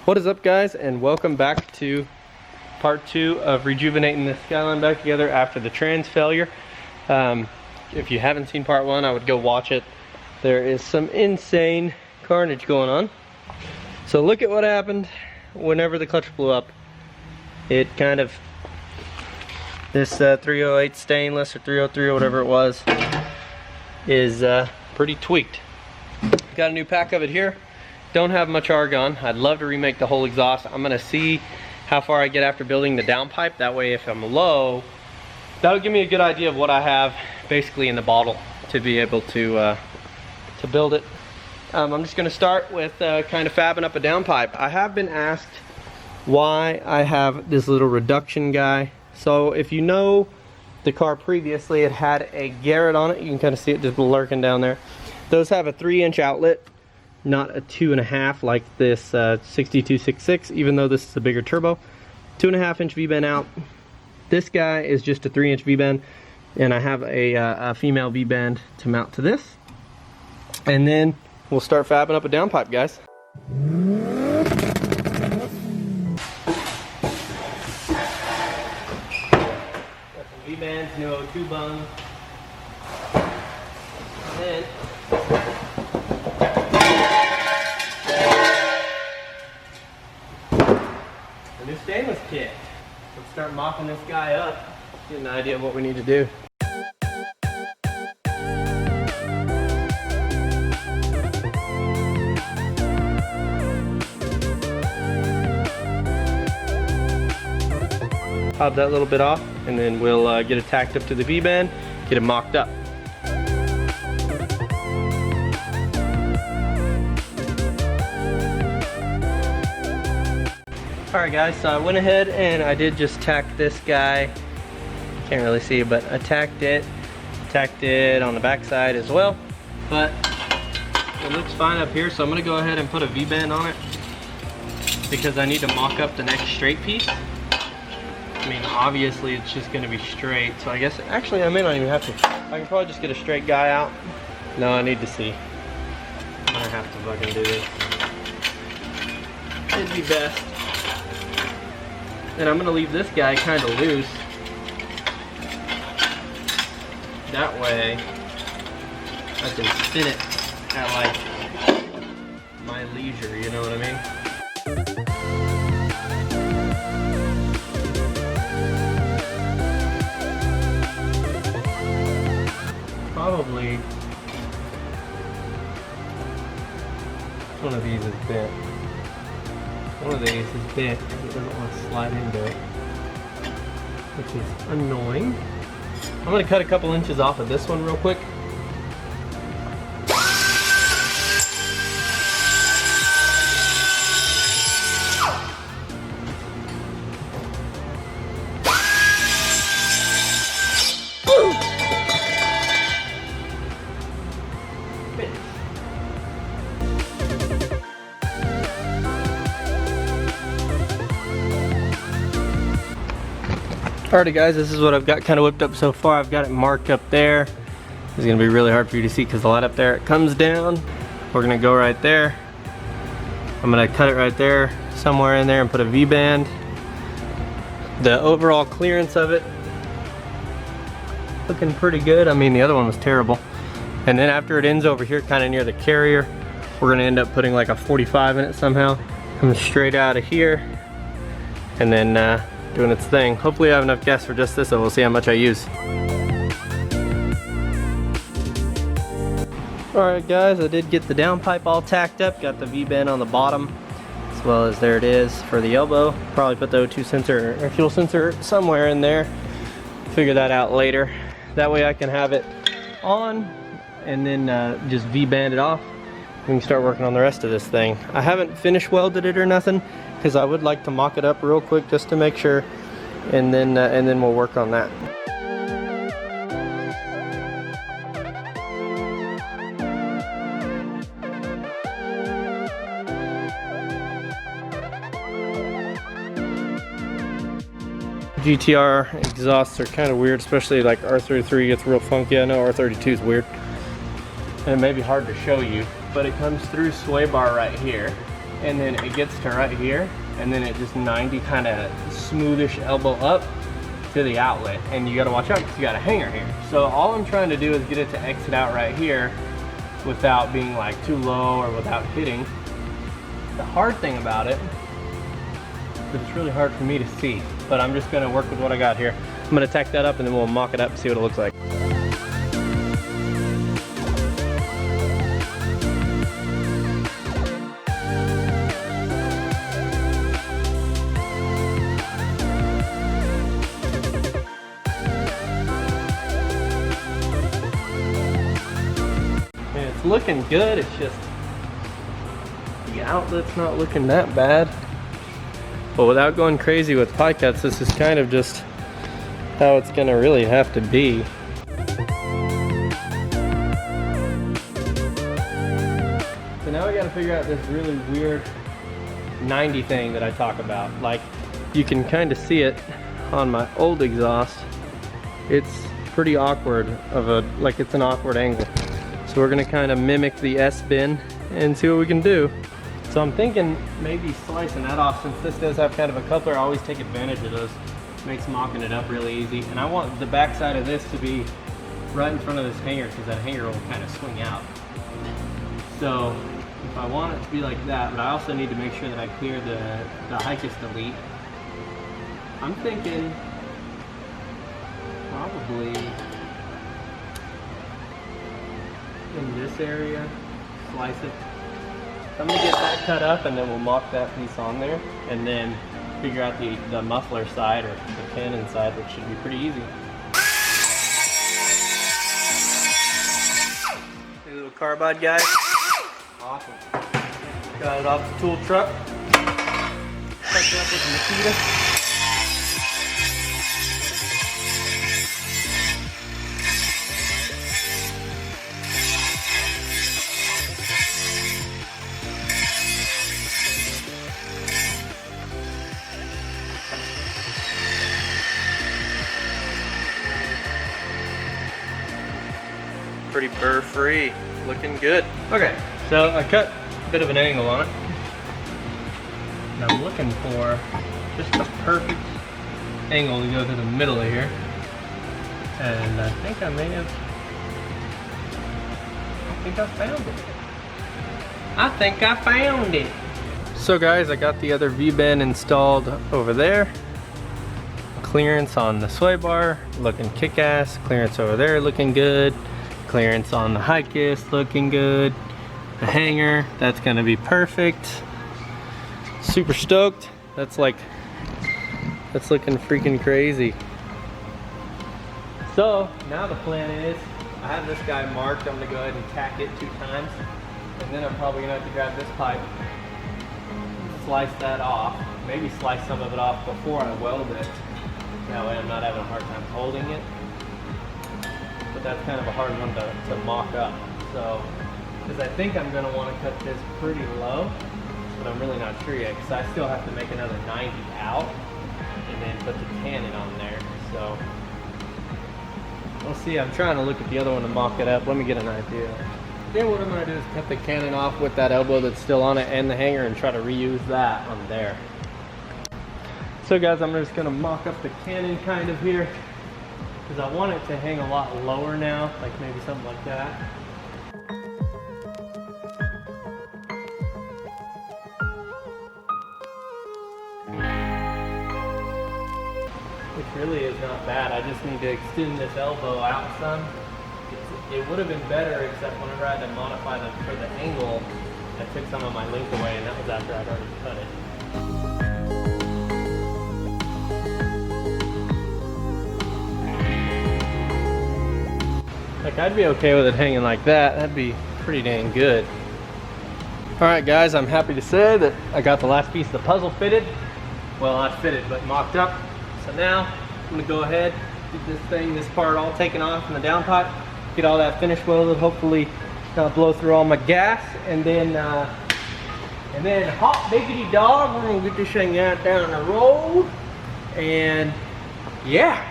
What is up, guys, and welcome back to part 2 of rejuvenating the Skyline back together after the trans failure. If you haven't seen part 1, I would go watch it. There is some insane carnage going on. So look at what happened whenever the clutch blew up. It kind of, this 308 stainless or 303 or whatever it was, is pretty tweaked. Got a new pack of it here. Don't have much argon. I'd love to remake the whole exhaust. I'm gonna see how far I get after building the downpipe. That way, if I'm low, that'll give me a good idea of what I have basically in the bottle to be able to build it. I'm just gonna start with kind of fabbing up a downpipe. I have been asked why I have this little reduction guy. So if you know the car previously, it had a Garrett on it. You can kind of see it just lurking down there. Those have a 3-inch outlet, not a 2.5 like this 6266, even though this is a bigger turbo. 2.5-inch V-bend out. This guy is just a 3-inch V-bend, and I have a female V-bend to mount to this. And then we'll start fabbing up a downpipe, guys. Got some V-bands, new O2 bungs. And then the new stainless kit. Let's start mopping this guy up, get an idea of what we need to do. Pop that little bit off, and then we'll get it tacked up to the V-bend, get it mocked up. Alright guys, so I went ahead and I did just tack this guy. Can't really see it, but I tacked it on the back side as well. But it looks fine up here, so I'm going to go ahead and put a V-bend on it because I need to mock up the next straight piece. I mean, obviously it's just going to be straight, so I guess, actually I may not even have to. I can probably just get a straight guy out. No, I need to see. I'm going to have to fucking do this. It'd be best. And I'm going to leave this guy kind of loose. That way I can spin it at like my leisure, you know what I mean? Probably one of these is bent. One of these is bent and it doesn't want to slide into it, which is annoying. I'm going to cut a couple inches off of this one real quick. Alrighty guys, this is what I've got kind of whipped up so far. I've got it marked up there. It's going to be really hard for you to see because the light up there, it comes down. We're going to go right there. I'm going to cut it right there, somewhere in there, and put a V-bend. The overall clearance of it, looking pretty good. I mean, the other one was terrible. And then after it ends over here, kind of near the carrier, we're going to end up putting like a 45 in it somehow. Coming straight out of here. And then doing its thing. Hopefully I have enough gas for just this, so we'll see how much I use. Alright guys, I did get the downpipe all tacked up, got the V-bend on the bottom, as well as there it is for the elbow. Probably put the O2 sensor or fuel sensor somewhere in there. Figure that out later. That way I can have it on and then just V-band it off. We can start working on the rest of this thing. I haven't finish welded it or nothing, because I would like to mock it up real quick just to make sure, and then we'll work on that. GTR exhausts are kind of weird, especially like R33 gets real funky. I know R32 is weird. And it may be hard to show you, but it comes through sway bar right here. and then it gets to right here, and then it just 90 kind of smoothish elbow up to the outlet. And you got to watch out because you got a hanger here. So all I'm trying to do is get it to exit out right here without being like too low or without hitting. The hard thing about it is that it's really hard for me to see, but I'm just gonna work with what I got here. I'm gonna tack that up and then we'll mock it up and see what it looks like. It's looking good, it's just the outlet's not looking that bad. But without going crazy with pie cuts, this is kind of just how it's gonna really have to be. So now we gotta figure out this really weird 90 thing that I talk about. Like, you can kind of see it on my old exhaust. It's pretty awkward like it's an awkward angle. So we're gonna kind of mimic the S-bin and see what we can do. So I'm thinking maybe slicing that off, since this does have kind of a coupler. I always take advantage of those. Makes mocking it up really easy. And I want the back side of this to be right in front of this hanger, because that hanger will kind of swing out. So if I want it to be like that, but I also need to make sure that I clear the Hicus delete. I'm thinking probably in this area, slice it. So I'm gonna get that cut up and then we'll mock that piece on there and then figure out the muffler side or the cannon side, which should be pretty easy. A little carbide guy. Awesome. Got it off the tool truck. Touch it up with the Makita. Pretty burr free, looking good. Okay, so I cut a bit of an angle on it. And I'm looking for just the perfect angle to go to the middle of here. And I think I found it. I think I found it. So guys, I got the other V-bend installed over there. Clearance on the sway bar, looking kick-ass. Clearance over there, looking good. Clearance on the Hicus, looking good. The hanger, that's gonna be perfect. Super stoked. That's looking freaking crazy. So now the plan is, I have this guy marked. I'm gonna go ahead and tack it 2 times, and then I'm probably gonna have to grab this pipe, slice that off, maybe slice some of it off before I weld it. That way I'm not having a hard time holding it. But that's kind of a hard one to mock up. So, because I think I'm gonna want to cut this pretty low, but I'm really not sure yet, because I still have to make another 90 out and then put the cannon on there. So we'll see. I'm trying to look at the other one to mock it up. Let me get an idea. Then what I'm gonna do is cut the cannon off with that elbow that's still on it and the hanger and try to reuse that on there. So guys, I'm just gonna mock up the cannon kind of here, because I want it to hang a lot lower now, like maybe something like that. Which really is not bad. I just need to extend this elbow out some. It would have been better, except whenever I had to modify them for the angle, I took some of my length away, and that was after I'd already cut it. Like, I'd be okay with it hanging like that. That'd be pretty dang good. Alright guys, I'm happy to say that I got the last piece of the puzzle fitted. Well, not fitted, but mocked up. So now, I'm gonna go ahead, get this part all taken off in the downpipe, get all that finish welded, hopefully not blow through all my gas, and then hot diggity dog, we're gonna get this thing out down the road, and yeah.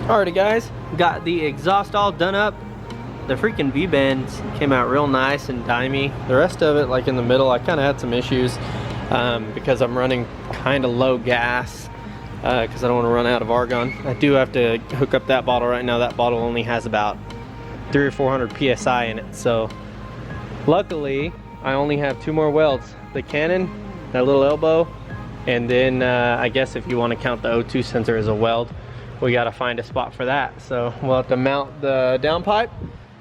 Alrighty guys, got the exhaust all done up. The freaking V-bands came out real nice and dimey. The rest of it, like in the middle, I kind of had some issues because I'm running kind of low gas because I don't want to run out of argon. I do have to hook up that bottle right now. That bottle only has about 300 or 400 PSI in it. So luckily, I only have 2 more welds. The Canon, that little elbow, and then I guess if you want to count the O2 sensor as a weld, we got to find a spot for that. So we'll have to mount the downpipe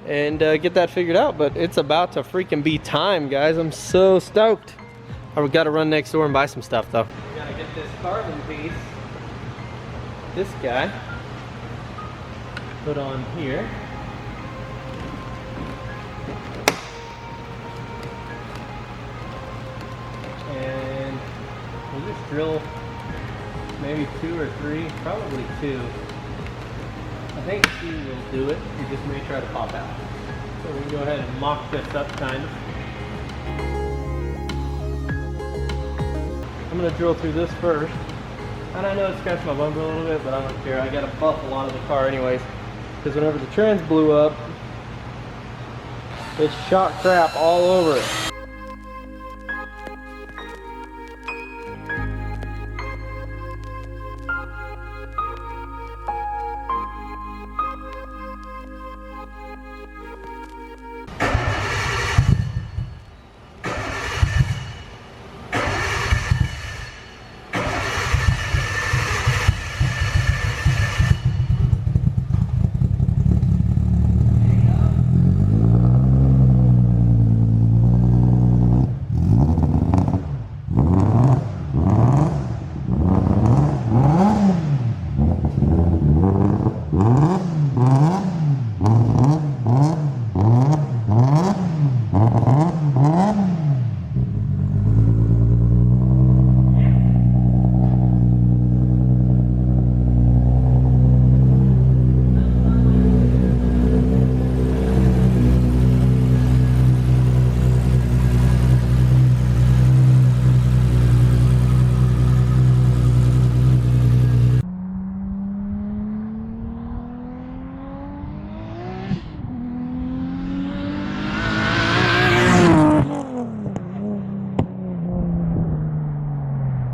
and get that figured out. But it's about to freaking be time, guys. I'm so stoked. I've got to run next door and buy some stuff though. We got to get this carbon piece, this guy, put on here. And we'll just drill maybe 2 or 3, probably 2. I think 2 will do it. We just may try to pop out. So we can go ahead and mock this up kind of. I'm gonna drill through this first. And I know it scratched my bumper a little bit, but I don't care. I got a buff a lot of the car anyways. Because whenever the trans blew up, it shot crap all over it.